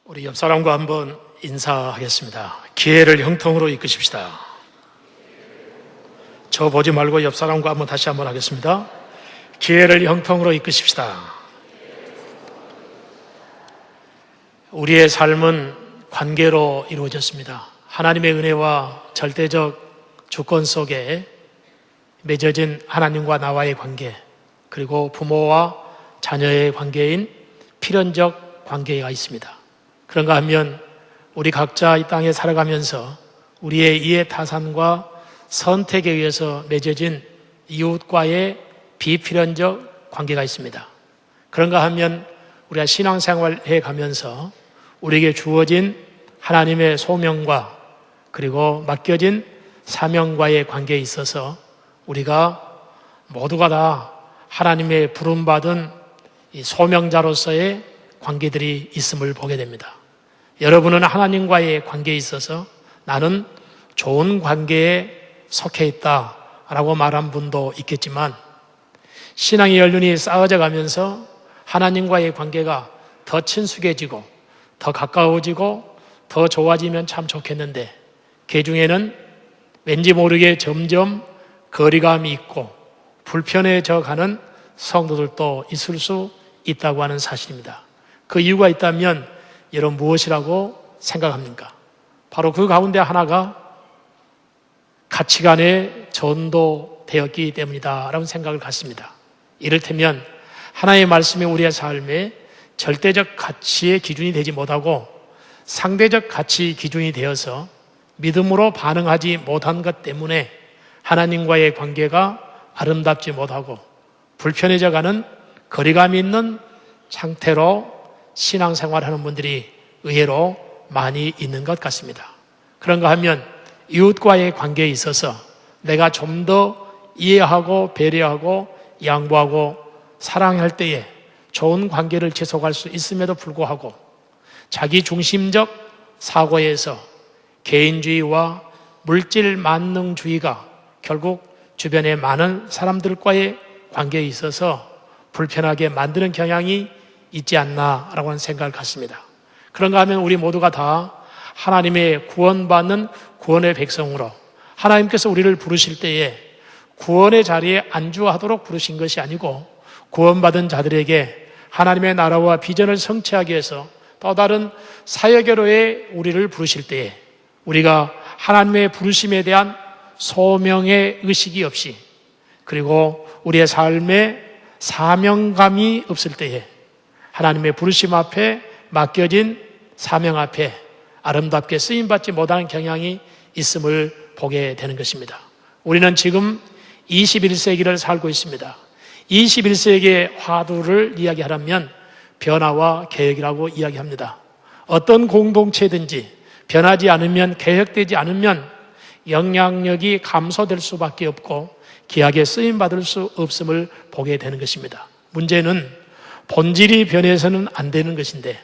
우리 옆 사람과 한번 인사하겠습니다. 기회를 형통으로 이끄십시다. 저 보지 말고 옆 사람과 다시 한번 하겠습니다. 기회를 형통으로 이끄십시다. 우리의 삶은 관계로 이루어졌습니다. 하나님의 은혜와 절대적 주권 속에 맺어진 하나님과 나와의 관계, 그리고 부모와 자녀의 관계인 필연적 관계가 있습니다. 그런가 하면 우리 각자 이 땅에 살아가면서 우리의 이해타산과 선택에 의해서 맺어진 이웃과의 비필연적 관계가 있습니다. 그런가 하면 우리가 신앙생활해 가면서 우리에게 주어진 하나님의 소명과 그리고 맡겨진 사명과의 관계에 있어서 우리가 모두가 다 하나님의 부름받은 이 소명자로서의 관계들이 있음을 보게 됩니다. 여러분은 하나님과의 관계에 있어서 나는 좋은 관계에 속해 있다라고 말한 분도 있겠지만, 신앙의 연륜이 쌓아져 가면서 하나님과의 관계가 더 친숙해지고 더 가까워지고 더 좋아지면 참 좋겠는데, 그 중에는 왠지 모르게 점점 거리감이 있고 불편해져 가는 성도들도 있을 수 있다고 하는 사실입니다. 그 이유가 있다면 여러분 무엇이라고 생각합니까? 바로 그 가운데 하나가 가치관의 전도되었기 때문이다라는 생각을 갖습니다. 이를테면 하나님의 말씀이 우리의 삶에 절대적 가치의 기준이 되지 못하고 상대적 가치 기준이 되어서 믿음으로 반응하지 못한 것 때문에 하나님과의 관계가 아름답지 못하고 불편해져 가는 거리감이 있는 상태로 신앙생활하는 분들이 의외로 많이 있는 것 같습니다. 그런가 하면 이웃과의 관계에 있어서 내가 좀 더 이해하고 배려하고 양보하고 사랑할 때에 좋은 관계를 지속할 수 있음에도 불구하고 자기 중심적 사고에서 개인주의와 물질 만능주의가 결국 주변의 많은 사람들과의 관계에 있어서 불편하게 만드는 경향이 있지 않나라고 하는 생각을 갖습니다. 그런가 하면 우리 모두가 다 하나님의 구원받는 구원의 백성으로 하나님께서 우리를 부르실 때에 구원의 자리에 안주하도록 부르신 것이 아니고 구원받은 자들에게 하나님의 나라와 비전을 성취하기 위해서 또 다른 사역으로의 우리를 부르실 때에 우리가 하나님의 부르심에 대한 소명의 의식이 없이, 그리고 우리의 삶에 사명감이 없을 때에 하나님의 부르심 앞에 맡겨진 사명 앞에 아름답게 쓰임받지 못하는 경향이 있음을 보게 되는 것입니다. 우리는 지금 21세기를 살고 있습니다. 21세기의 화두를 이야기하려면 변화와 개혁이라고 이야기합니다. 어떤 공동체든지 변하지 않으면, 개혁되지 않으면 영향력이 감소될 수밖에 없고 귀하게 쓰임받을 수 없음을 보게 되는 것입니다. 문제는 본질이 변해서는 안 되는 것인데,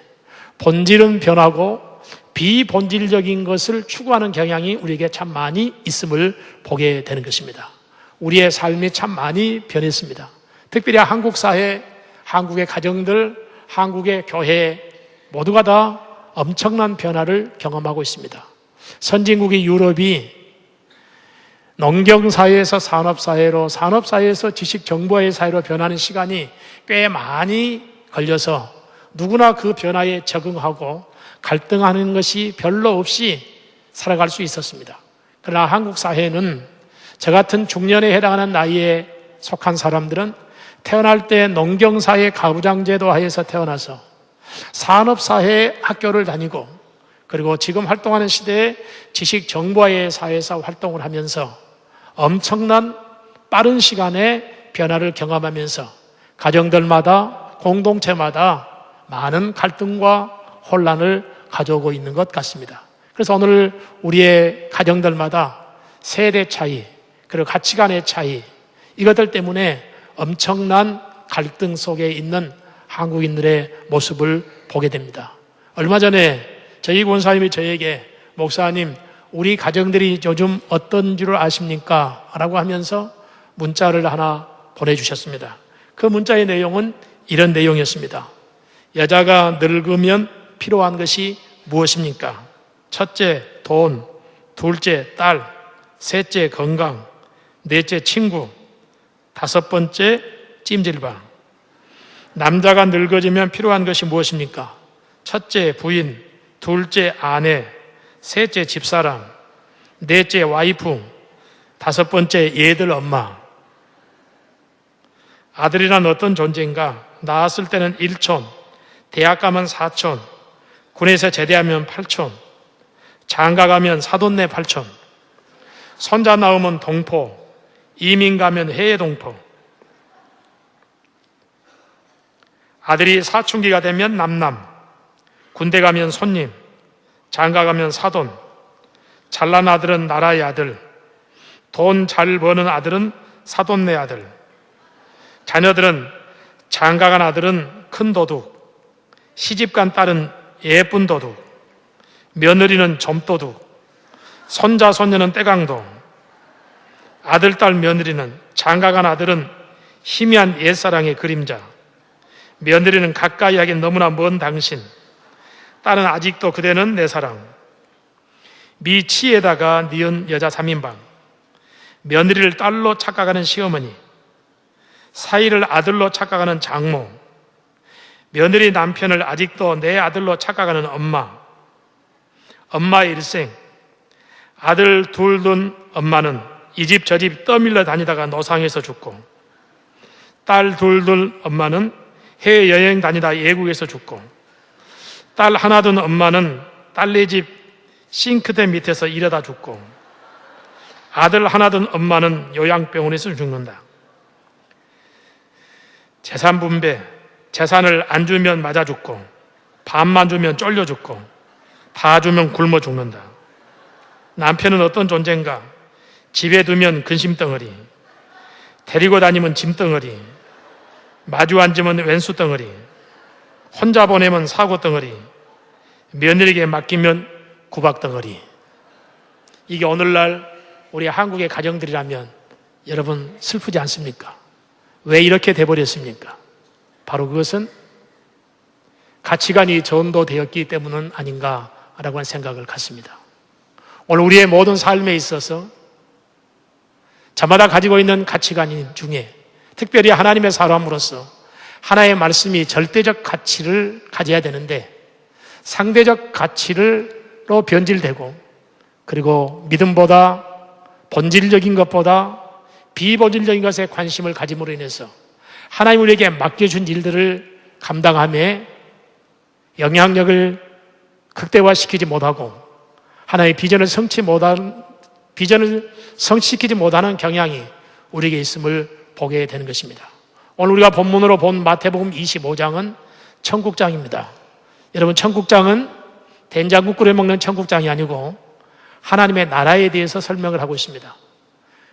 본질은 변하고 비본질적인 것을 추구하는 경향이 우리에게 참 많이 있음을 보게 되는 것입니다. 우리의 삶이 참 많이 변했습니다. 특별히 한국 사회, 한국의 가정들, 한국의 교회 모두가 다 엄청난 변화를 경험하고 있습니다. 선진국의 유럽이 농경사회에서 산업사회로, 산업사회에서 지식정보의 사회로 변하는 시간이 꽤 많이 걸려서 누구나 그 변화에 적응하고 갈등하는 것이 별로 없이 살아갈 수 있었습니다. 그러나 한국 사회는 저 같은 중년에 해당하는 나이에 속한 사람들은 태어날 때 농경사회 가부장제도 하에서 태어나서 산업사회 학교를 다니고, 그리고 지금 활동하는 시대에 지식정보의 사회에서 활동을 하면서 엄청난 빠른 시간에 변화를 경험하면서 가정들마다 공동체마다 많은 갈등과 혼란을 가져오고 있는 것 같습니다. 그래서 오늘 우리의 가정들마다 세대 차이, 그리고 가치관의 차이, 이것들 때문에 엄청난 갈등 속에 있는 한국인들의 모습을 보게 됩니다. 얼마 전에 저희 권사님이 저에게 목사님, 우리 가정들이 요즘 어떤 줄 아십니까? 라고 하면서 문자를 하나 보내주셨습니다. 그 문자의 내용은 이런 내용이었습니다. 여자가 늙으면 필요한 것이 무엇입니까? 첫째, 돈. 둘째, 딸. 셋째, 건강. 넷째, 친구. 다섯 번째, 찜질방. 남자가 늙어지면 필요한 것이 무엇입니까? 첫째, 부인. 둘째, 아내. 셋째, 집사람. 넷째, 와이프. 다섯 번째, 얘들 엄마. 아들이란 어떤 존재인가? 낳았을 때는 1촌, 대학 가면 4촌, 군에서 제대하면 8촌, 장가 가면 사돈네 8촌, 손자 나오면 동포, 이민 가면 해외 동포. 아들이 사춘기가 되면 남남, 군대 가면 손님, 장가 가면 사돈, 잘난 아들은 나라의 아들, 돈 잘 버는 아들은 사돈네 아들, 자녀들은 장가간 아들은 큰 도둑, 시집간 딸은 예쁜 도둑, 며느리는 점도둑, 손자 손녀는 떼강도, 아들 딸 며느리는, 장가간 아들은 희미한 옛사랑의 그림자, 며느리는 가까이 하긴 너무나 먼 당신, 딸은 아직도 그대는 내 사랑. 미치에다가 니은 여자 3인방, 며느리를 딸로 착각하는 시어머니, 사위를 아들로 착각하는 장모, 며느리 남편을 아직도 내 아들로 착각하는 엄마, 엄마의 일생, 아들 둘 둔 엄마는 이 집 저 집 떠밀려 다니다가 노상해서 죽고, 딸 둘 둔 엄마는 해외여행 다니다 외국에서 죽고, 딸 하나 둔 엄마는 딸네 집 싱크대 밑에서 일하다 죽고, 아들 하나 둔 엄마는 요양병원에서 죽는다. 재산 분배, 재산을 안 주면 맞아 죽고, 반만 주면 쫄려 죽고, 다 주면 굶어 죽는다. 남편은 어떤 존재인가? 집에 두면 근심덩어리, 데리고 다니면 짐덩어리, 마주 앉으면 왼수덩어리, 혼자 보내면 사고덩어리, 며느리에게 맡기면 구박덩어리. 이게 오늘날 우리 한국의 가정들이라면 여러분 슬프지 않습니까? 왜 이렇게 돼버렸습니까? 바로 그것은 가치관이 전도되었기 때문은 아닌가라고 하는 생각을 갖습니다. 오늘 우리의 모든 삶에 있어서 저마다 가지고 있는 가치관 중에 특별히 하나님의 사람으로서 하나의 말씀이 절대적 가치를 가져야 되는데 상대적 가치로 변질되고, 그리고 믿음보다 본질적인 것보다 비본질적인 것에 관심을 가짐으로 인해서 하나님 우리에게 맡겨준 일들을 감당함에 영향력을 극대화시키지 못하고 하나님의 비전을 성취시키지 못하는 경향이 우리에게 있음을 보게 되는 것입니다. 오늘 우리가 본문으로 본 마태복음 25장은 청국장입니다. 여러분, 청국장은 된장국 끓여 먹는 청국장이 아니고 하나님의 나라에 대해서 설명을 하고 있습니다.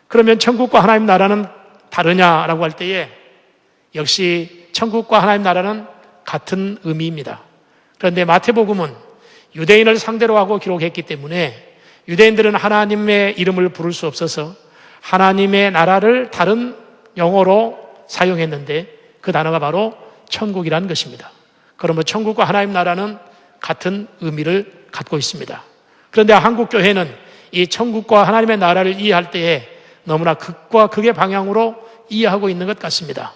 그러면 천국과 하나님 나라는 다르냐라고 할 때에 역시 천국과 하나님 나라는 같은 의미입니다. 그런데 마태복음은 유대인을 상대로 하고 기록했기 때문에 유대인들은 하나님의 이름을 부를 수 없어서 하나님의 나라를 다른 용어로 사용했는데 그 단어가 바로 천국이라는 것입니다. 그러면 천국과 하나님 나라는 같은 의미를 갖고 있습니다. 그런데 한국교회는 이 천국과 하나님의 나라를 이해할 때에 너무나 극과 극의 방향으로 이해하고 있는 것 같습니다.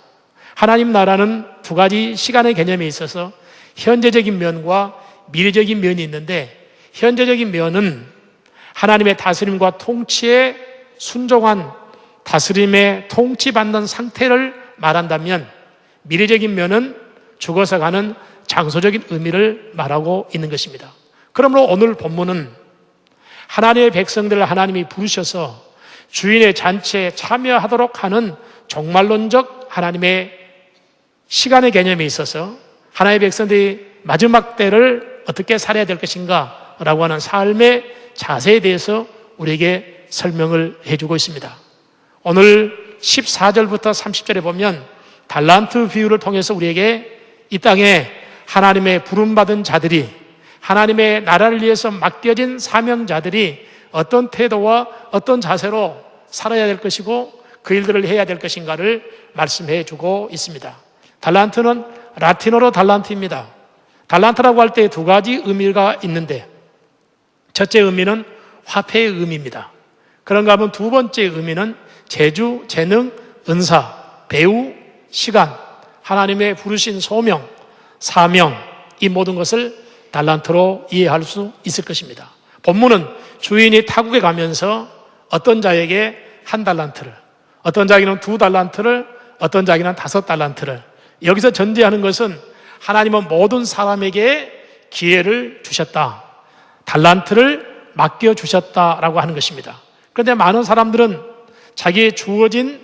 하나님 나라는 두 가지 시간의 개념에 있어서 현재적인 면과 미래적인 면이 있는데, 현재적인 면은 하나님의 다스림과 통치에 순종한 다스림에 통치받는 상태를 말한다면, 미래적인 면은 죽어서 가는 장소적인 의미를 말하고 있는 것입니다. 그러므로 오늘 본문은 하나님의 백성들을 하나님이 부르셔서 주인의 잔치에 참여하도록 하는 종말론적 하나님의 시간의 개념에 있어서 하나님의 백성들이 마지막 때를 어떻게 살아야 될 것인가 라고 하는 삶의 자세에 대해서 우리에게 설명을 해주고 있습니다. 오늘 14절부터 30절에 보면 달란트 비유를 통해서 우리에게 이 땅에 하나님의 부름받은 자들이, 하나님의 나라를 위해서 맡겨진 사명자들이 어떤 태도와 어떤 자세로 살아야 될 것이고 그 일들을 해야 될 것인가를 말씀해 주고 있습니다. 달란트는 라틴어로 달란트입니다. 달란트라고 할 때 두 가지 의미가 있는데, 첫째 의미는 화폐의 의미입니다. 그런가 하면 두 번째 의미는 재주, 재능, 은사, 배우, 시간, 하나님의 부르신 소명, 사명, 이 모든 것을 달란트로 이해할 수 있을 것입니다. 본문은 주인이 타국에 가면서 어떤 자에게 1달란트를, 어떤 자에게는 2달란트를, 어떤 자에게는 5달란트를, 여기서 전제하는 것은 하나님은 모든 사람에게 기회를 주셨다, 달란트를 맡겨주셨다라고 하는 것입니다. 그런데 많은 사람들은 자기의 주어진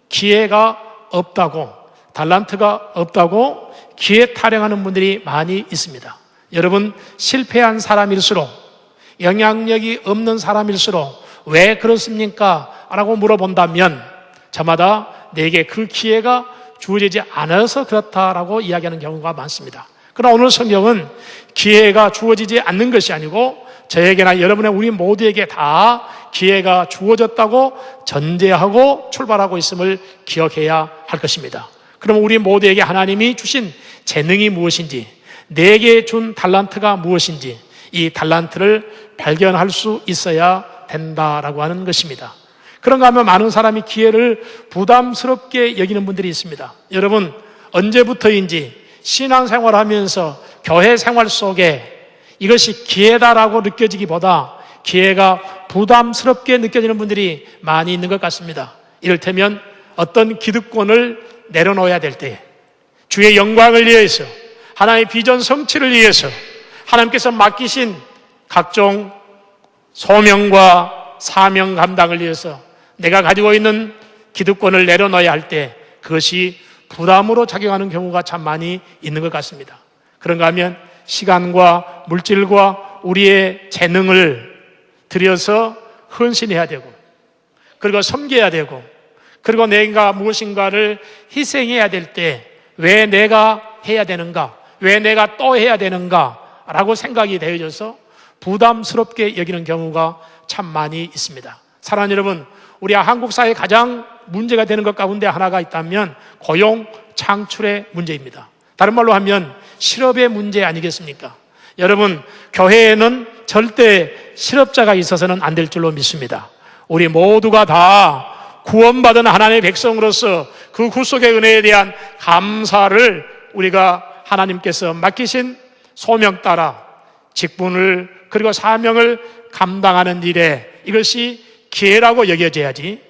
기회가 없다고, 달란트가 없다고 기회 타령하는 분들이 많이 있습니다. 여러분, 실패한 사람일수록, 영향력이 없는 사람일수록 왜 그렇습니까? 라고 물어본다면 저마다 내게 그 기회가 주어지지 않아서 그렇다라고 이야기하는 경우가 많습니다. 그러나 오늘 성경은 기회가 주어지지 않는 것이 아니고 저에게나 여러분의 우리 모두에게 다 기회가 주어졌다고 전제하고 출발하고 있음을 기억해야 할 것입니다. 그럼 우리 모두에게 하나님이 주신 재능이 무엇인지, 내게 준 달란트가 무엇인지, 이 달란트를 발견할 수 있어야 된다라고 하는 것입니다. 그런가 하면 많은 사람이 기회를 부담스럽게 여기는 분들이 있습니다. 여러분, 언제부터인지 신앙생활을 하면서 교회 생활 속에 이것이 기회다라고 느껴지기보다 기회가 부담스럽게 느껴지는 분들이 많이 있는 것 같습니다. 이를테면 어떤 기득권을 내려놓아야 될 때, 주의 영광을 위해서, 하나님의 비전 성취를 위해서 하나님께서 맡기신 각종 소명과 사명 감당을 위해서 내가 가지고 있는 기득권을 내려놓아야 할 때 그것이 부담으로 작용하는 경우가 참 많이 있는 것 같습니다. 그런가 하면 시간과 물질과 우리의 재능을 들여서 헌신해야 되고, 그리고 섬겨야 되고, 그리고 내가 무엇인가를 희생해야 될 때 왜 내가 해야 되는가, 왜 내가 또 해야 되는가 라고 생각이 되어져서 부담스럽게 여기는 경우가 참 많이 있습니다. 사랑하는 여러분, 우리 한국 사회에 가장 문제가 되는 것 가운데 하나가 있다면 고용 창출의 문제입니다. 다른 말로 하면 실업의 문제 아니겠습니까? 여러분, 교회에는 절대 실업자가 있어서는 안 될 줄로 믿습니다. 우리 모두가 다 구원받은 하나님의 백성으로서 그 구속의 은혜에 대한 감사를 우리가 하나님께서 맡기신 소명 따라 직분을, 그리고 사명을 감당하는 일에 이것이 기회라고 여겨져야지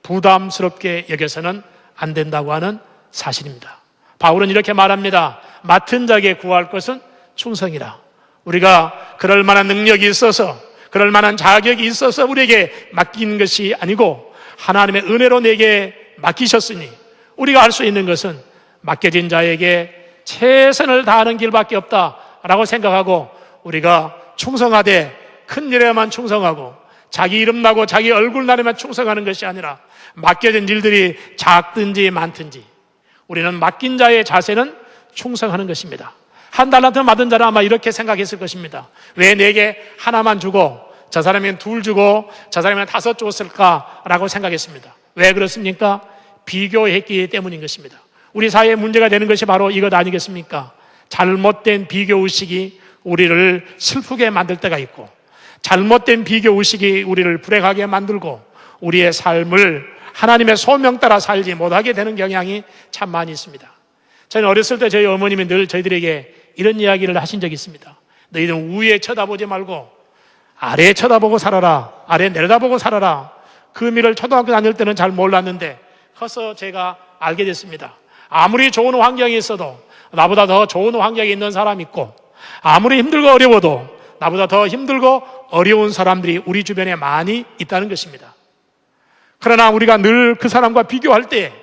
부담스럽게 여겨서는 안 된다고 하는 사실입니다. 바울은 이렇게 말합니다. 맡은 자에게 구할 것은 충성이라. 우리가 그럴 만한 능력이 있어서, 그럴 만한 자격이 있어서 우리에게 맡긴 것이 아니고 하나님의 은혜로 내게 맡기셨으니 우리가 할 수 있는 것은 맡겨진 자에게 최선을 다하는 길밖에 없다라고 생각하고 우리가 충성하되 큰 일에만 충성하고 자기 이름 나고 자기 얼굴 날에만 충성하는 것이 아니라 맡겨진 일들이 작든지 많든지 우리는 맡긴 자의 자세는 충성하는 것입니다. 1달란트 받은 자는 아마 이렇게 생각했을 것입니다. 왜 내게 하나만 주고 저 사람에겐 2 주고 저 사람에겐 5 줬을까라고 생각했습니다. 왜 그렇습니까? 비교했기 때문인 것입니다. 우리 사회에 문제가 되는 것이 바로 이것 아니겠습니까? 잘못된 비교의식이 우리를 슬프게 만들 때가 있고, 잘못된 비교의식이 우리를 불행하게 만들고 우리의 삶을 하나님의 소명 따라 살지 못하게 되는 경향이 참 많이 있습니다. 저는 어렸을 때 저희 어머님이 늘 저희들에게 이런 이야기를 하신 적이 있습니다. 너희들은 위에 쳐다보지 말고 아래에 쳐다보고 살아라. 아래에 내려다보고 살아라. 그 의미를 초등학교 다닐 때는 잘 몰랐는데 커서 제가 알게 됐습니다. 아무리 좋은 환경이 있어도 나보다 더 좋은 환경에 있는 사람이 있고, 아무리 힘들고 어려워도 나보다 더 힘들고 어려운 사람들이 우리 주변에 많이 있다는 것입니다. 그러나 우리가 늘 그 사람과 비교할 때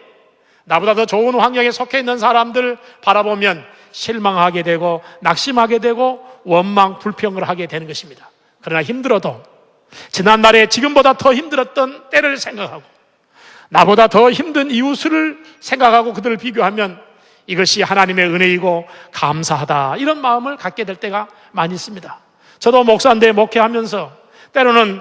나보다 더 좋은 환경에 속해 있는 사람들 바라보면 실망하게 되고 낙심하게 되고 원망, 불평을 하게 되는 것입니다. 그러나 힘들어도 지난날에 지금보다 더 힘들었던 때를 생각하고 나보다 더 힘든 이웃을 생각하고 그들을 비교하면 이것이 하나님의 은혜이고 감사하다, 이런 마음을 갖게 될 때가 많이 있습니다. 저도 목사인데 목회하면서 때로는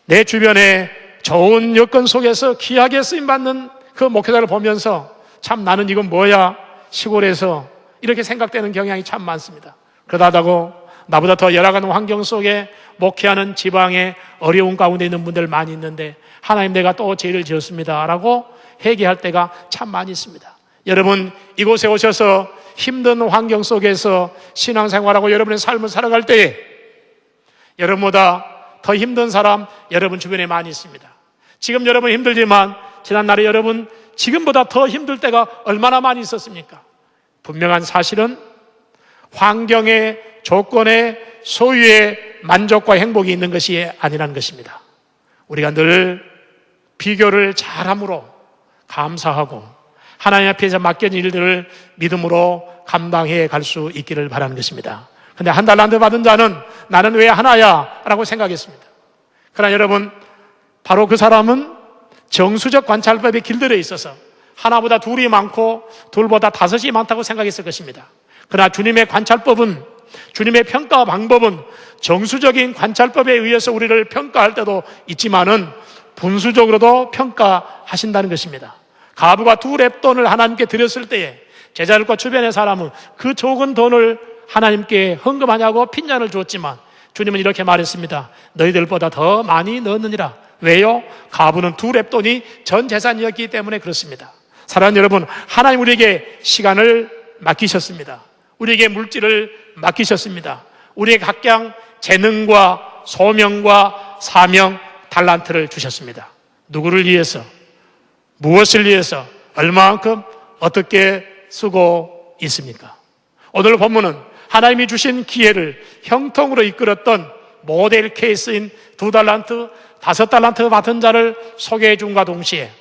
내 주변에 좋은 여건 속에서 귀하게 쓰임받는 그 목회자를 보면서 참 나는 이건 뭐야, 시골에서 이렇게 생각되는 경향이 참 많습니다. 그러다고 나보다 더 열악한 환경 속에 목회하는 지방에 어려운 가운데 있는 분들 많이 있는데 하나님 내가 또 죄를 지었습니다 라고 회개할 때가 참 많이 있습니다. 여러분 이곳에 오셔서 힘든 환경 속에서 신앙생활하고 여러분의 삶을 살아갈 때에 여러분보다 더 힘든 사람 여러분 주변에 많이 있습니다. 지금 여러분 힘들지만 지난날에 여러분 지금보다 더 힘들 때가 얼마나 많이 있었습니까? 분명한 사실은 환경의 조건의 소유의 만족과 행복이 있는 것이 아니라는 것입니다. 우리가 늘 비교를 잘함으로 감사하고 하나님 앞에서 맡겨진 일들을 믿음으로 감당해 갈 수 있기를 바라는 것입니다. 그런데 한 달란트 받은 자는 나는 왜 하나야? 라고 생각했습니다. 그러나 여러분 바로 그 사람은 정수적 관찰법에 길들여 있어서 하나보다 둘이 많고 둘보다 다섯이 많다고 생각했을 것입니다. 그러나 주님의 관찰법은, 주님의 평가 방법은 정수적인 관찰법에 의해서 우리를 평가할 때도 있지만은 분수적으로도 평가하신다는 것입니다. 과부가 두 렙돈을 하나님께 드렸을 때에 제자들과 주변의 사람은 그 적은 돈을 하나님께 헌금하냐고 핀잔을 주었지만 주님은 이렇게 말했습니다. 너희들보다 더 많이 넣었느니라. 왜요? 과부는 두 렙돈이 전 재산이었기 때문에 그렇습니다. 사랑하는 여러분, 하나님 우리에게 시간을 맡기셨습니다. 우리에게 물질을 맡기셨습니다. 우리에게 각각 재능과 소명과 사명, 달란트를 주셨습니다. 누구를 위해서, 무엇을 위해서, 얼마만큼 어떻게 쓰고 있습니까? 오늘 본문은 하나님이 주신 기회를 형통으로 이끌었던 모델 케이스인 2달란트, 5달란트 받은 자를 소개해 준과 동시에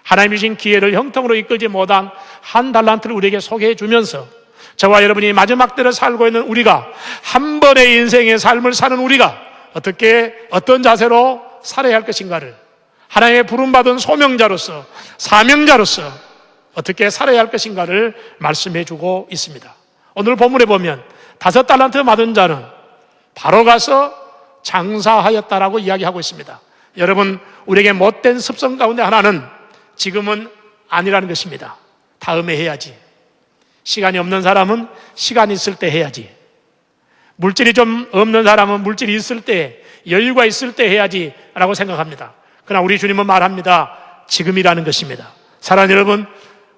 하나님이 주신 기회를 형통으로 이끌지 못한 1달란트를 우리에게 소개해 주면서 저와 여러분이 마지막 때를 살고 있는 우리가 한 번의 인생의 삶을 사는 우리가 어떻게 어떤 자세로 살아야 할 것인가를 하나님의 부름받은 소명자로서 사명자로서 어떻게 살아야 할 것인가를 말씀해 주고 있습니다. 오늘 본문에 보면 5달란트 받은 자는 바로 가서 장사하였다라고 이야기하고 있습니다. 여러분 우리에게 못된 습성 가운데 하나는 지금은 아니라는 것입니다. 다음에 해야지. 시간이 없는 사람은 시간 있을 때 해야지. 물질이 좀 없는 사람은 물질이 있을 때, 여유가 있을 때 해야지 라고 생각합니다. 그러나 우리 주님은 말합니다. 지금이라는 것입니다. 사랑하는 여러분,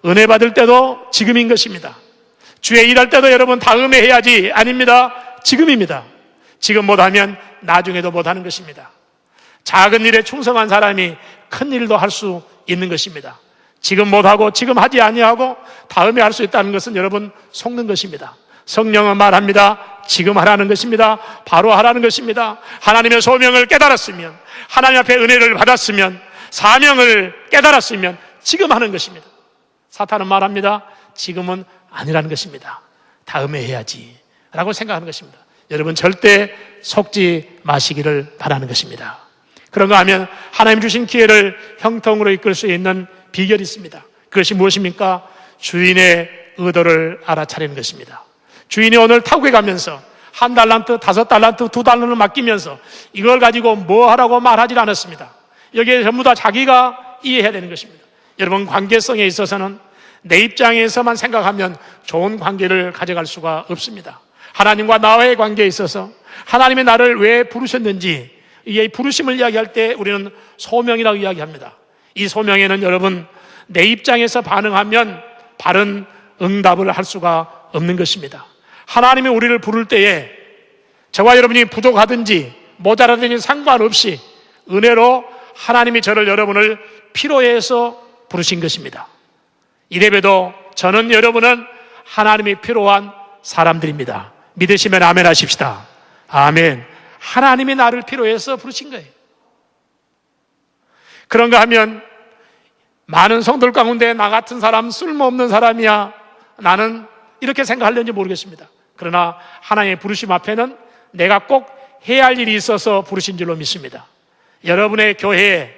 은혜 받을 때도 지금인 것입니다. 주에 일할 때도 여러분 다음에 해야지 아닙니다. 지금입니다. 지금 못하면 나중에도 못하는 것입니다. 작은 일에 충성한 사람이 큰 일도 할 수 있는 것입니다. 지금 못하고 지금 하지 아니하고 다음에 할 수 있다는 것은 여러분 속는 것입니다. 성령은 말합니다. 지금 하라는 것입니다. 바로 하라는 것입니다. 하나님의 소명을 깨달았으면, 하나님 앞에 은혜를 받았으면, 사명을 깨달았으면 지금 하는 것입니다. 사탄은 말합니다. 지금은 아니라는 것입니다. 다음에 해야지 라고 생각하는 것입니다. 여러분 절대 속지 마시기를 바라는 것입니다. 그런가 하면 하나님 주신 기회를 형통으로 이끌 수 있는 비결이 있습니다. 그것이 무엇입니까? 주인의 의도를 알아차리는 것입니다. 주인이 오늘 타국에 가면서 1달란트, 5달란트, 2달란트를 맡기면서 이걸 가지고 뭐 하라고 말하지 않았습니다. 여기에 전부 다 자기가 이해해야 되는 것입니다. 여러분 관계성에 있어서는 내 입장에서만 생각하면 좋은 관계를 가져갈 수가 없습니다. 하나님과 나와의 관계에 있어서 하나님이 나를 왜 부르셨는지 이 부르심을 이야기할 때 우리는 소명이라고 이야기합니다. 이 소명에는 여러분 내 입장에서 반응하면 바른 응답을 할 수가 없는 것입니다. 하나님이 우리를 부를 때에 저와 여러분이 부족하든지 모자라든지 상관없이 은혜로 하나님이 저를 여러분을 필요해서 부르신 것입니다. 이래봬도 저는 여러분은 하나님이 필요한 사람들입니다. 믿으시면 아멘 하십시다. 아멘. 하나님이 나를 필요해서 부르신 거예요. 그런가 하면 많은 성도들 가운데 나 같은 사람 쓸모없는 사람이야 나는 이렇게 생각하려는지 모르겠습니다. 그러나 하나님의 부르심 앞에는 내가 꼭 해야 할 일이 있어서 부르신 줄로 믿습니다. 여러분의 교회에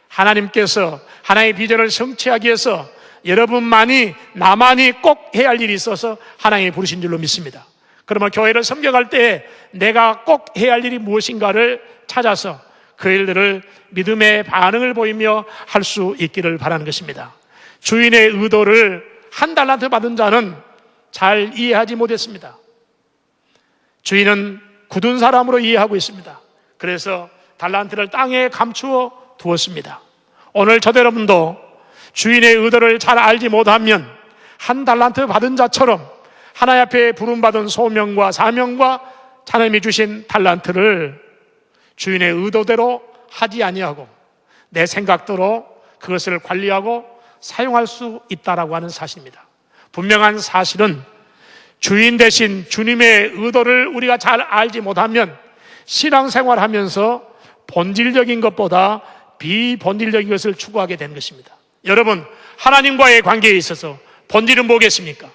하나님께서 하나님의 비전을 성취하기 위해서 여러분만이 나만이 꼭 해야 할 일이 있어서 하나님이 부르신 줄로 믿습니다. 그러면 교회를 섬겨갈 때 내가 꼭 해야 할 일이 무엇인가를 찾아서 그 일들을 믿음의 반응을 보이며 할 수 있기를 바라는 것입니다. 주인의 의도를 1달란트 받은 자는 잘 이해하지 못했습니다. 주인은 굳은 사람으로 이해하고 있습니다. 그래서 달란트를 땅에 감추어 두었습니다. 오늘 저도 여러분도 주인의 의도를 잘 알지 못하면 한 달란트 받은 자처럼 하나님 앞에 부름받은 소명과 사명과 하나님이 주신 달란트를 주인의 의도대로 하지 아니하고 내 생각대로 그것을 관리하고 사용할 수 있다라고 하는 사실입니다. 분명한 사실은 주인 대신 주님의 의도를 우리가 잘 알지 못하면 신앙생활하면서 본질적인 것보다 비본질적인 것을 추구하게 되는 것입니다. 여러분, 하나님과의 관계에 있어서 본질은 뭐겠습니까?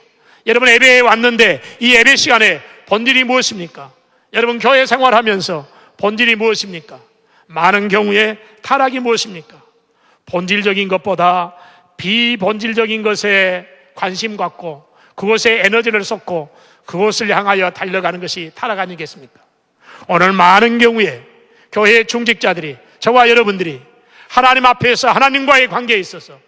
여러분, 예배에 왔는데 이 예배 시간에 본질이 무엇입니까? 여러분, 교회 생활하면서 본질이 무엇입니까? 많은 경우에 타락이 무엇입니까? 본질적인 것보다 비본질적인 것에 관심 갖고 그것에 에너지를 쏟고 그것을 향하여 달려가는 것이 타락 아니겠습니까? 오늘 많은 경우에 교회 중직자들이, 저와 여러분들이 하나님 앞에서 하나님과의 관계에 있어서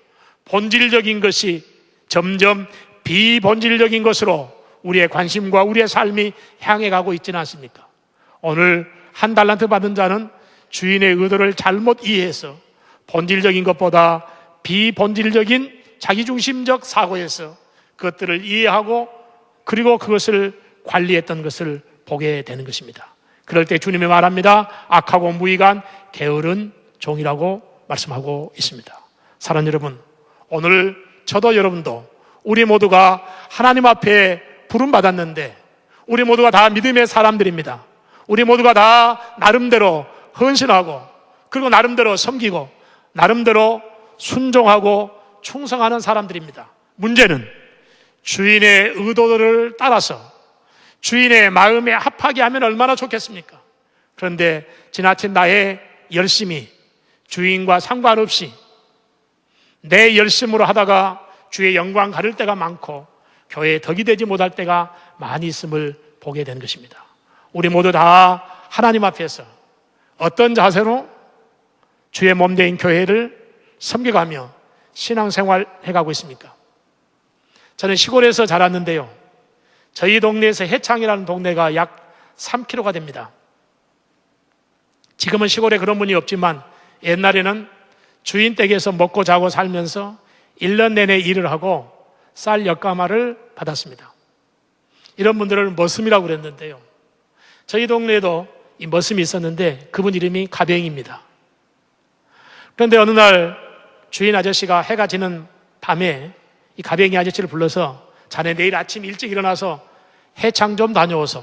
본질적인 것이 점점 비본질적인 것으로 우리의 관심과 우리의 삶이 향해 가고 있지는 않습니까? 오늘 한 달란트 받은 자는 주인의 의도를 잘못 이해해서 본질적인 것보다 비본질적인 자기중심적 사고에서 그것들을 이해하고 그리고 그것을 관리했던 것을 보게 되는 것입니다. 그럴 때 주님이 말합니다. 악하고 무익한 게으른 종이라고 말씀하고 있습니다. 사랑하는 여러분, 오늘 저도 여러분도 우리 모두가 하나님 앞에 부름받았는데 우리 모두가 다 믿음의 사람들입니다. 우리 모두가 다 나름대로 헌신하고 그리고 나름대로 섬기고 나름대로 순종하고 충성하는 사람들입니다. 문제는 주인의 의도를 따라서 주인의 마음에 합하게 하면 얼마나 좋겠습니까? 그런데 지나친 나의 열심이 주인과 상관없이 내 열심으로 하다가 주의 영광 가릴 때가 많고 교회에 덕이 되지 못할 때가 많이 있음을 보게 되는 것입니다. 우리 모두 다 하나님 앞에서 어떤 자세로 주의 몸된 교회를 섬겨가며 신앙생활 해가고 있습니까? 저는 시골에서 자랐는데요, 저희 동네에서 해창이라는 동네가 약 3km가 됩니다. 지금은 시골에 그런 분이 없지만 옛날에는 주인 댁에서 먹고 자고 살면서 1년 내내 일을 하고 쌀 엿가마를 받았습니다. 이런 분들을 머슴이라고 그랬는데요, 저희 동네에도 이 머슴이 있었는데 그분 이름이 가뱅입니다. 그런데 어느 날 주인 아저씨가 해가 지는 밤에 이 가뱅이 아저씨를 불러서 자네 내일 아침 일찍 일어나서 해창 좀 다녀오소.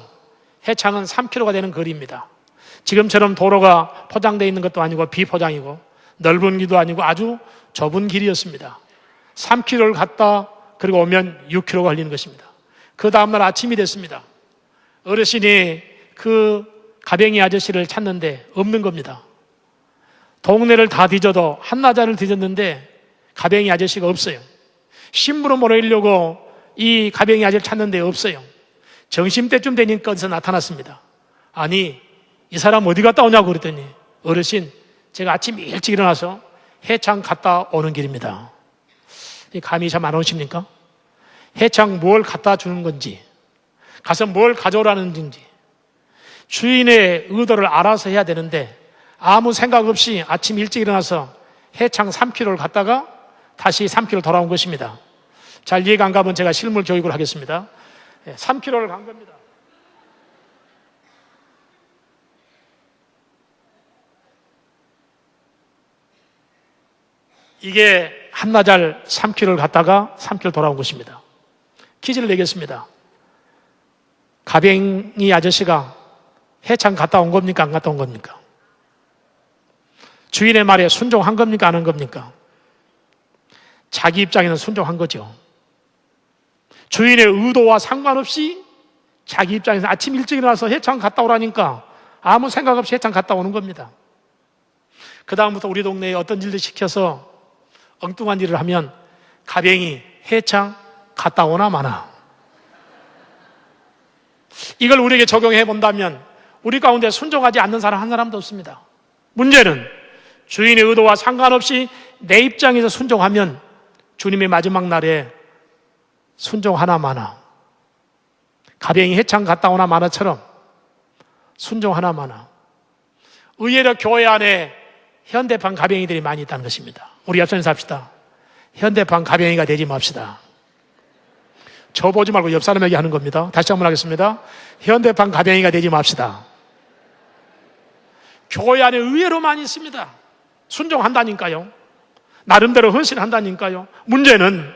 해창은 3km가 되는 거리입니다. 지금처럼 도로가 포장되어 있는 것도 아니고 비포장이고 넓은 길도 아니고 아주 좁은 길이었습니다. 3km를 갔다 그리고 오면 6km 걸리는 것입니다. 그 다음날 아침이 됐습니다. 어르신이 그 가뱅이 아저씨를 찾는데 없는 겁니다. 동네를 다 뒤져도 한나절을 뒤졌는데 가뱅이 아저씨가 없어요. 신부로 모이려고 이 가뱅이 아저씨를 찾는데 없어요. 점심때쯤 되니까 어디서 나타났습니다. 아니, 이 사람 어디 갔다 오냐고 그랬더니 어르신, 제가 아침 일찍 일어나서 해창 갔다 오는 길입니다. 감이 참 안 오십니까? 해창 뭘 갖다 주는 건지, 가서 뭘 가져오라는 건지 주인의 의도를 알아서 해야 되는데 아무 생각 없이 아침 일찍 일어나서 해창 3km를 갔다가 다시 3km 돌아온 것입니다. 잘 이해가 안 가면 제가 실물 교육을 하겠습니다. 3km를 간 겁니다. 이게 한나절 3km를 갔다가 3km 돌아온 것입니다. 퀴즈를 내겠습니다. 가뱅이 아저씨가 해창 갔다 온 겁니까? 안 갔다 온 겁니까? 주인의 말에 순종한 겁니까? 안 한 겁니까? 자기 입장에는 순종한 거죠. 주인의 의도와 상관없이 자기 입장에서 아침 일찍 일어나서 해창 갔다 오라니까 아무 생각 없이 해창 갔다 오는 겁니다. 그 다음부터 우리 동네에 어떤 일도 시켜서 엉뚱한 일을 하면 가뱅이 해창 갔다 오나 마나. 이걸 우리에게 적용해 본다면 우리 가운데 순종하지 않는 사람 한 사람도 없습니다. 문제는 주인의 의도와 상관없이 내 입장에서 순종하면 주님의 마지막 날에 순종하나 마나, 가뱅이 해창 갔다 오나 마나처럼 순종 하나마나. 의외로 교회 안에 현대판 가병이들이 많이 있다는 것입니다. 우리 옆선에서 합시다. 현대판 가병이가 되지 맙시다. 저 보지 말고 옆 사람에게 하는 겁니다. 다시 한번 하겠습니다. 현대판 가병이가 되지 맙시다. 교회 안에 의외로 많이 있습니다. 순종한다니까요. 나름대로 헌신한다니까요. 문제는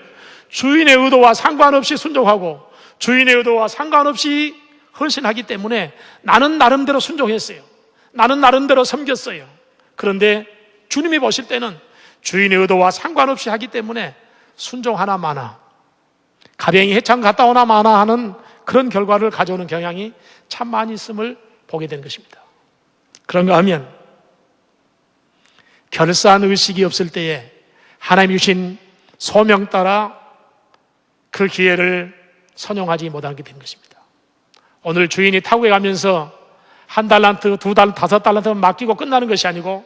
주인의 의도와 상관없이 순종하고 주인의 의도와 상관없이 헌신하기 때문에 나는 나름대로 순종했어요. 나는 나름대로 섬겼어요. 그런데 주님이 보실 때는 주인의 의도와 상관없이 하기 때문에 순종 하나 마나, 가병이 해창 갔다 오나 마나 하는 그런 결과를 가져오는 경향이 참 많이 있음을 보게 된 것입니다. 그런가 하면 결사한 의식이 없을 때에 하나님이 주신 소명 따라 그 기회를 선용하지 못하게 된 것입니다. 오늘 주인이 타국에 가면서 1달란트, 2달란트, 5달란트 맡기고 끝나는 것이 아니고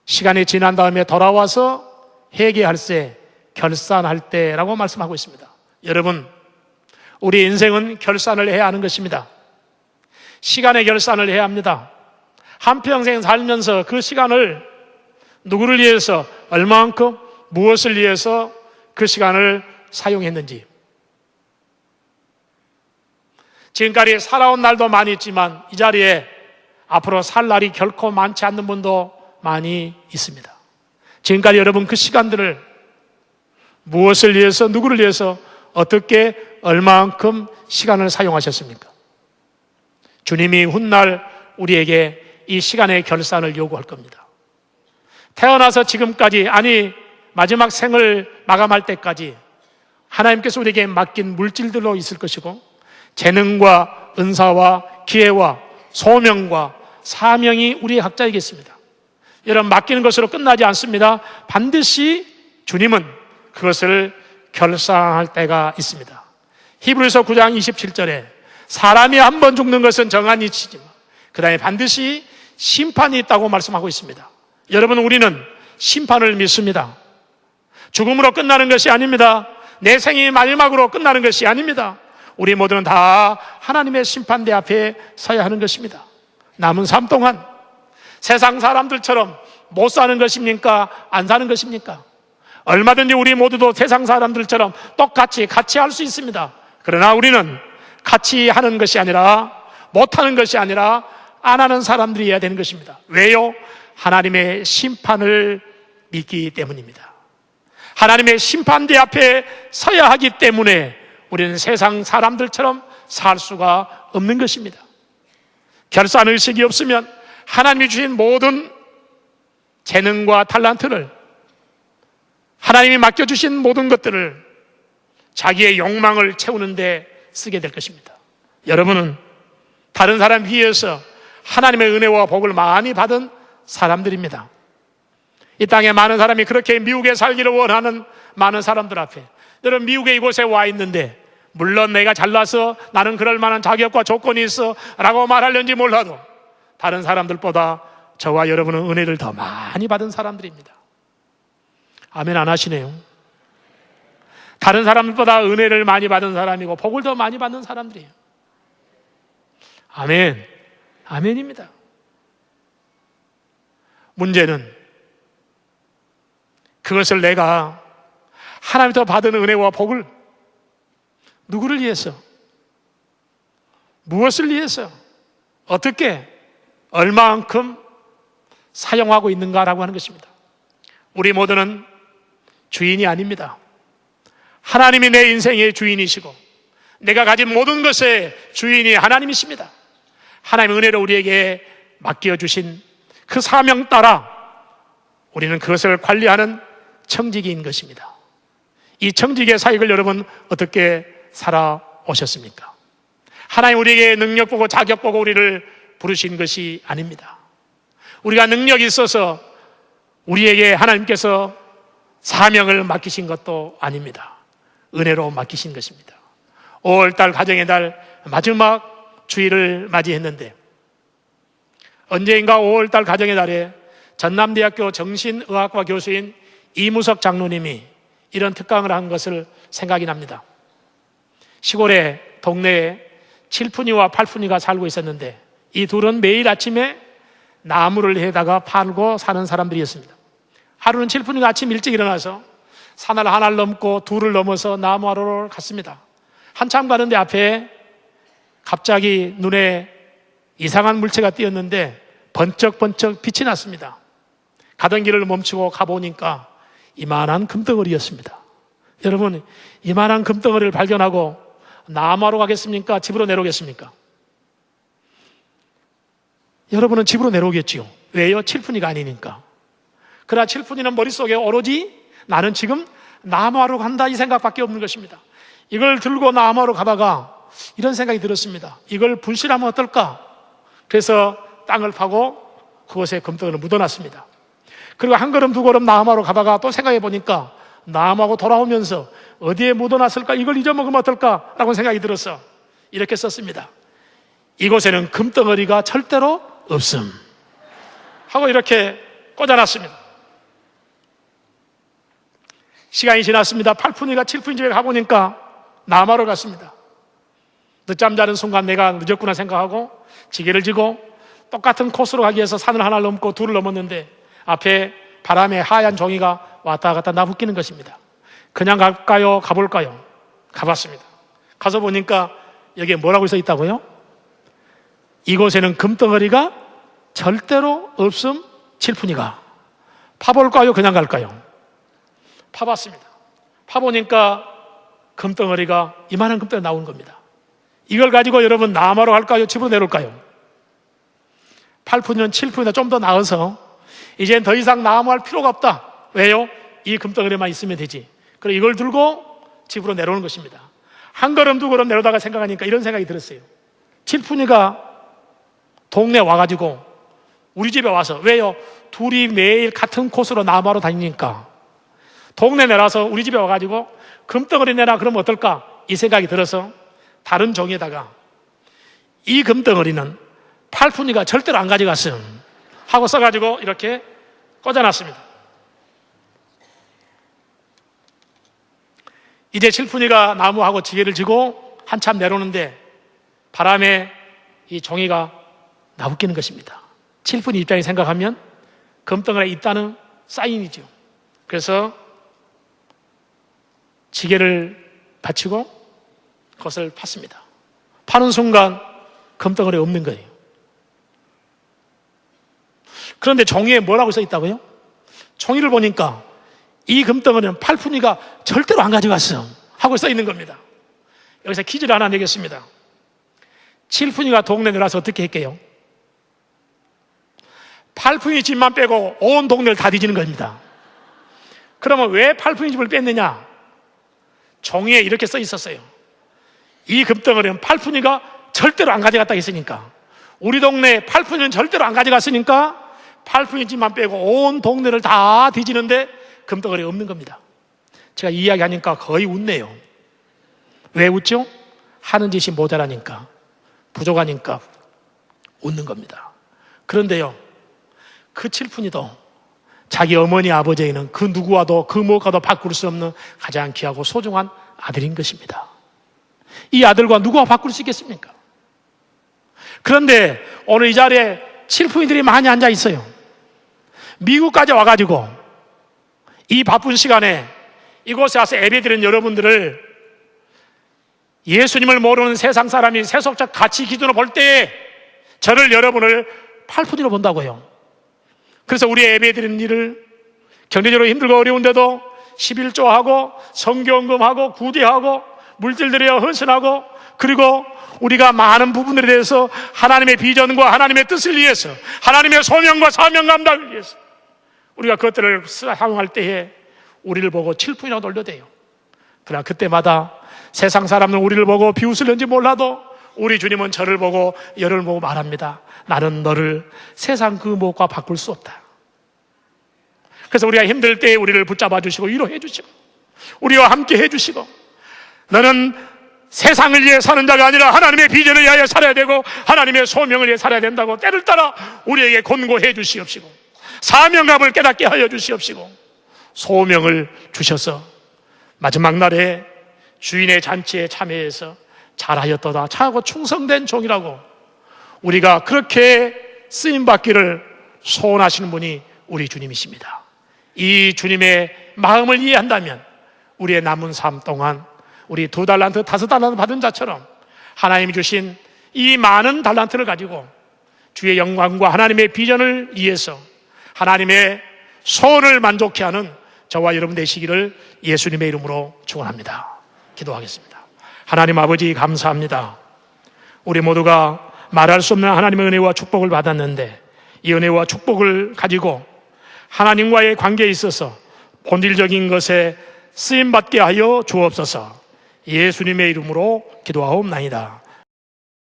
시간이 지난 다음에 돌아와서 회개할 때, 결산할 때라고 말씀하고 있습니다. 여러분, 우리 인생은 결산을 해야 하는 것입니다. 시간의 결산을 해야 합니다. 한평생 살면서 그 시간을 누구를 위해서, 얼마만큼, 무엇을 위해서 그 시간을 사용했는지. 지금까지 살아온 날도 많이 있지만 이 자리에 앞으로 살 날이 결코 많지 않는 분도 많이 있습니다. 지금까지 여러분 그 시간들을 무엇을 위해서, 누구를 위해서, 어떻게, 얼마만큼 시간을 사용하셨습니까? 주님이 훗날 우리에게 이 시간의 결산을 요구할 겁니다. 태어나서 지금까지, 아니 마지막 생을 마감할 때까지 하나님께서 우리에게 맡긴 물질들로 있을 것이고 재능과 은사와 기회와 소명과 사명이 우리의 각자에게 있습니다. 여러분, 맡기는 것으로 끝나지 않습니다. 반드시 주님은 그것을 결산할 때가 있습니다. 히브리서 9장 27절에 사람이 한 번 죽는 것은 정한 이치지만 그 다음에 반드시 심판이 있다고 말씀하고 있습니다. 여러분, 우리는 심판을 믿습니다. 죽음으로 끝나는 것이 아닙니다. 내 생이 마지막으로 끝나는 것이 아닙니다. 우리 모두는 다 하나님의 심판대 앞에 서야 하는 것입니다. 남은 삶 동안 세상 사람들처럼 못 사는 것입니까? 안 사는 것입니까? 얼마든지 우리 모두도 세상 사람들처럼 똑같이 같이 할 수 있습니다. 그러나 우리는 같이 하는 것이 아니라, 못하는 것이 아니라 안 하는 사람들이어야 되는 것입니다. 왜요? 하나님의 심판을 믿기 때문입니다. 하나님의 심판대 앞에 서야 하기 때문에 우리는 세상 사람들처럼 살 수가 없는 것입니다. 결산의식이 없으면 하나님이 주신 모든 재능과 탤런트를, 하나님이 맡겨주신 모든 것들을 자기의 욕망을 채우는 데 쓰게 될 것입니다. 여러분은 다른 사람 비해서 하나님의 은혜와 복을 많이 받은 사람들입니다. 이 땅에 많은 사람이 그렇게 미국에 살기를 원하는 많은 사람들 앞에, 여러분 미국에 이곳에 와 있는데 물론 내가 잘나서 나는 그럴 만한 자격과 조건이 있어 라고 말하려는지 몰라도 다른 사람들보다 저와 여러분은 은혜를 더 많이 받은 사람들입니다. 아멘 안 하시네요. 다른 사람들보다 은혜를 많이 받은 사람이고 복을 더 많이 받는 사람들이에요. 아멘. 아멘입니다. 문제는 그것을 내가 하나님부터 받은 은혜와 복을 누구를 위해서, 무엇을 위해서, 어떻게, 얼마만큼 사용하고 있는가라고 하는 것입니다. 우리 모두는 주인이 아닙니다. 하나님이 내 인생의 주인이시고 내가 가진 모든 것의 주인이 하나님이십니다. 하나님의 은혜로 우리에게 맡겨주신 그 사명 따라 우리는 그것을 관리하는 청지기인 것입니다. 이 청지기의 사역을 여러분 어떻게 살아오셨습니까? 하나님 우리에게 능력 보고 자격 보고 우리를 부르신 것이 아닙니다. 우리가 능력이 있어서 우리에게 하나님께서 사명을 맡기신 것도 아닙니다. 은혜로 맡기신 것입니다. 5월달 가정의 달 마지막 주일을 맞이했는데 언제인가 5월달 가정의 달에 전남대학교 정신의학과 교수인 이무석 장로님이 이런 특강을 한 것을 생각이 납니다. 시골에 동네에 7푼이와 8푼이가 살고 있었는데 이 둘은 매일 아침에 나무를 해다가 팔고 사는 사람들이었습니다. 하루는 칠푼이가 아침 일찍 일어나서 산을 하나를 넘고 둘을 넘어서 나무하러 갔습니다. 한참 가는데 앞에 갑자기 눈에 이상한 물체가 띄었는데 번쩍번쩍 빛이 났습니다. 가던 길을 멈추고 가보니까 이만한 금덩어리였습니다. 여러분, 이만한 금덩어리를 발견하고 나무하러 가겠습니까? 집으로 내려오겠습니까? 여러분은 집으로 내려오겠지요. 왜요? 칠푼이가 아니니까. 그러나 칠푼이는 머릿속에 오로지 나는 지금 나무하러 간다 이 생각밖에 없는 것입니다. 이걸 들고 나무하러 가다가 이런 생각이 들었습니다. 이걸 분실하면 어떨까? 그래서 땅을 파고 그곳에 금덩어리를 묻어놨습니다. 그리고 한 걸음 두 걸음 나무하러 가다가 또 생각해 보니까 나무하고 돌아오면서 어디에 묻어놨을까? 이걸 잊어먹으면 어떨까? 라고 생각이 들어서 이렇게 썼습니다. 이곳에는 금덩어리가 절대로 없음 하고 이렇게 꽂아놨습니다. 시간이 지났습니다. 팔푼이가 칠푼이 집에 가보니까 나무하러 갔습니다. 늦잠 자는 순간 내가 늦었구나 생각하고 지게를 지고 똑같은 코스로 가기 위해서 산을 하나를 넘고 둘을 넘었는데 앞에 바람에 하얀 종이가 왔다 갔다 나부끼는 것입니다. 그냥 갈까요? 가볼까요? 가봤습니다. 가서 보니까 여기에 뭐라고 써 있다고요? 이곳에는 금덩어리가 절대로 없음 칠푼이가. 파볼까요? 그냥 갈까요? 파봤습니다. 파보니까 금덩어리가 이만한 금덩어리 나온 겁니다. 이걸 가지고 여러분 나무하러 갈까요? 집으로 내려올까요? 8푼이면 7푼이나 좀 더 나아서 이젠 더 이상 나무할 필요가 없다. 왜요? 이 금덩어리만 있으면 되지. 그리고 이걸 들고 집으로 내려오는 것입니다. 한 걸음 두 걸음 내려다가 생각하니까 이런 생각이 들었어요. 7푼이가 동네 와가지고 우리 집에 와서, 왜요? 둘이 매일 같은 코스로 나무하러 다니니까 동네 내려서 우리 집에 와가지고 금덩어리 내라 그러면 어떨까? 이 생각이 들어서 다른 종이에다가 이 금덩어리는 8푼이가 절대로 안 가져갔음 하고 써가지고 이렇게 꽂아놨습니다. 이제 7푼이가 나무하고 지게를 지고 한참 내려오는데 바람에 이 종이가 나부끼는 것입니다. 7푼이 입장에 생각하면 금덩어리가 있다는 사인이죠. 그래서 지게를 받치고 그것을 팠습니다. 파는 순간 금덩어리 없는 거예요. 그런데 종이에 뭐라고 써 있다고요? 종이를 보니까 이 금덩어리는 8푼이가 절대로 안 가져갔어 하고 써 있는 겁니다. 여기서 퀴즈를 하나 내겠습니다. 7푼이가 동네 내려서 어떻게 했게요? 8푼이 집만 빼고 온 동네를 다 뒤지는 겁니다. 그러면 왜 8푼이 집을 뺐느냐? 종이에 이렇게 써 있었어요. 이 금덩어리는 8푼이가 절대로 안 가져갔다 했으니까, 우리 동네 8푼이는 절대로 안 가져갔으니까 8푼이 집만 빼고 온 동네를 다 뒤지는데 금덩어리 없는 겁니다. 제가 이 이야기 하니까 거의 웃네요. 왜 웃죠? 하는 짓이 모자라니까, 부족하니까 웃는 겁니다. 그런데요, 그 7푼이도 자기 어머니 아버지에게는 그 누구와도 그 무엇과도 바꿀 수 없는 가장 귀하고 소중한 아들인 것입니다. 이 아들과 누구와 바꿀 수 있겠습니까? 그런데 오늘 이 자리에 7푼이들이 많이 앉아 있어요. 미국까지 와가지고 이 바쁜 시간에 이곳에 와서 예배드리는 여러분들을 예수님을 모르는 세상 사람이 세속적 가치 기준으로 볼 때에 저를, 여러분을 8푼이로 본다고요. 그래서 우리 예배드리는 일을 경제적으로 힘들고 어려운데도 11조하고 성경금하고 구제하고 물질 들여 헌신하고, 그리고 우리가 많은 부분들에 대해서 하나님의 비전과 하나님의 뜻을 위해서, 하나님의 소명과 사명 감당을 위해서 우리가 그것들을 사용할 때에 우리를 보고 7푼이라고 놀려대요. 그러나 그때마다 세상 사람은 우리를 보고 비웃을는지 몰라도 우리 주님은 저를 보고, 여를 보고 말합니다. 나는 너를 세상 그 무엇과 바꿀 수 없다. 그래서 우리가 힘들 때에 우리를 붙잡아 주시고 위로해 주시고 우리와 함께 해 주시고, 너는 세상을 위해 사는 자가 아니라 하나님의 비전을 위하여 살아야 되고 하나님의 소명을 위해 살아야 된다고 때를 따라 우리에게 권고해 주시옵시고, 사명감을 깨닫게 하여 주시옵시고, 소명을 주셔서 마지막 날에 주인의 잔치에 참여해서 잘하였도다, 차고 충성된 종이라고 우리가 그렇게 쓰임받기를 소원하시는 분이 우리 주님이십니다. 이 주님의 마음을 이해한다면 우리의 남은 삶 동안 우리 2달란트, 5달란트 받은 자처럼 하나님이 주신 이 많은 달란트를 가지고 주의 영광과 하나님의 비전을 위해서 하나님의 소원을 만족케 하는 저와 여러분 되시기를 예수님의 이름으로 축원합니다. 기도하겠습니다. 하나님 아버지 감사합니다. 우리 모두가 말할 수 없는 하나님의 은혜와 축복을 받았는데 이 은혜와 축복을 가지고 하나님과의 관계에 있어서 본질적인 것에 쓰임받게 하여 주옵소서. 예수님의 이름으로 기도하옵나이다.